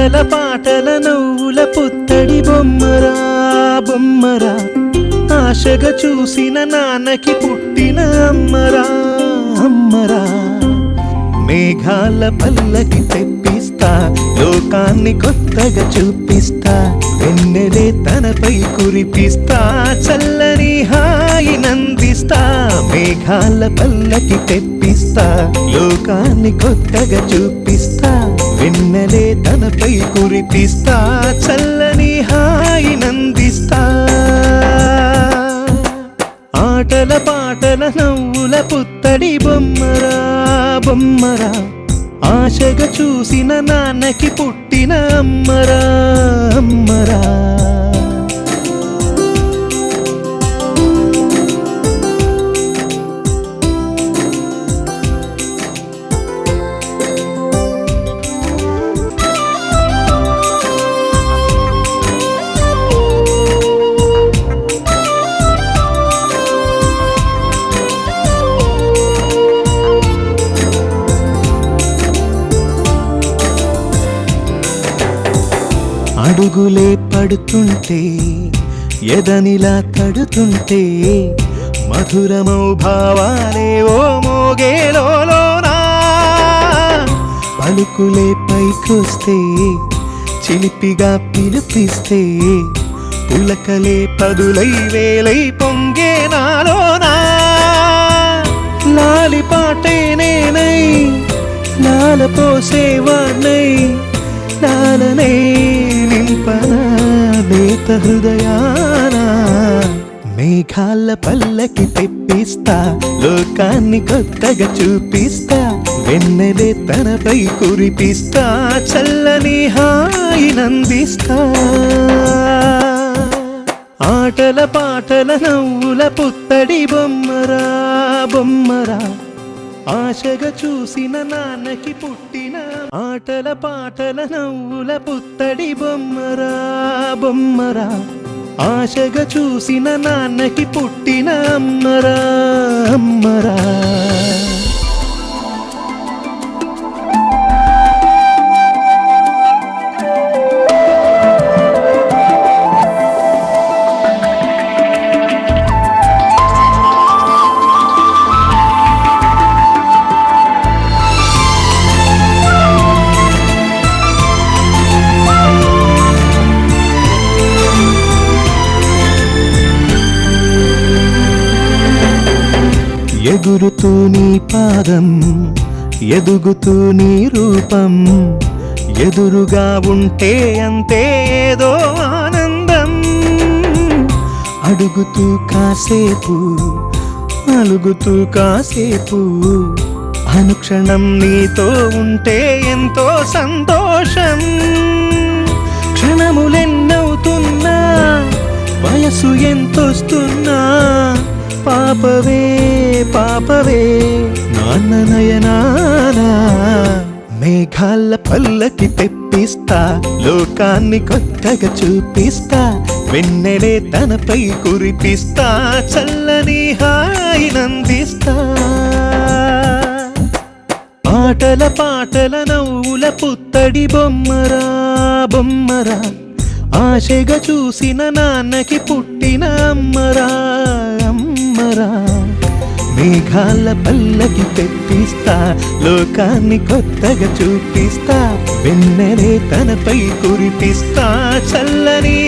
ఆటల పాటల నవ్వుల పుత్తడి బొమ్మరా బొమ్మరా, ఆశగా చూసిన నాన్నకి పుట్టిన అమ్మరా అమ్మరా. మేఘాల పల్లకి తెప్పిస్తా, లోకాన్ని కొత్తగా చూపిస్తా, వెన్నెలే తనపై కురిపిస్తా, చల్లని హాయి నందిస్తా. మేఘాల పల్లకి తెప్పిస్తా, లోకాన్ని కొత్తగా చూపిస్తా, వెన్నెలే తనపై కురిపిస్తా, చల్లని హాయి నందిస్తా. ఆటల పాటల నవ్వుల పుత్తడి బొమ్మరా బొమ్మరా, ఆశగా చూసిన నాన్నకి పుట్టిన అమ్మరా అమ్మరా. అడుగులే పడుతుంటే ఎదనిలా తడుతుంటే, మధురమౌ భావాలే ఓ మోగేలోనా. పలుకులే పైకొస్తే చిలిపిగా పిలిపిస్తే, పులకలే పదులై వేలై పొంగే నాలోనా. లాలి పాటే నేనై లాల పోసేవాణ్ణై, లాలనే నింపనా లేత హృదయానా. మేఘాల పల్లకి తెప్పిస్తా, లోకాన్ని కొత్తగా చూపిస్తా, వెన్నెలే తనపై కురిపిస్తా, చల్లని హాయి నందిస్తా. ఆటల పాటల నవ్వుల పుత్తడి బొమ్మరా బొమ్మరా, ఆశగా చూసిన నాన్నకి పుట్టిన. ఆటల పాటల నవ్వుల పుత్తడి బొమ్మరా బొమ్మరా, ఆశగా చూసిన నాన్నకి పుట్టిన అమ్మరా అమ్మరా. ఎగురుతూ నీ పాదం, ఎదుగుతూ నీ రూపం, ఎదురుగా ఉంటే అంతే ఏదో ఆనందం. అడుగుతూ కాసేపు, అలుగుతూ కాసేపు, అనుక్షణం నీతో ఉంటే ఎంతో సంతోషం. క్షణములెన్నవుతున్నా, వయసు ఎంతొస్తున్నా, పాపవే పాపవే నాన్న నయనానా. మేఘాల పల్లకి తెప్పిస్తా, లోకాన్ని కొత్తగా చూపిస్తా, వెన్నెలే తనపై కురిపిస్తా, చల్లని హాయి నందిస్తా. ఆటల పాటల నవ్వుల పుత్తడి బొమ్మరా బొమ్మరా, ఆశగా చూసిన నాన్నకి పుట్టిన అమ్మరా అమ్మరా. మేఘాల పల్లకి తెప్పిస్తా, లోకాన్ని కొత్తగా చూపిస్తా, వెన్నెలే తనపై కురిపిస్తా, చల్లని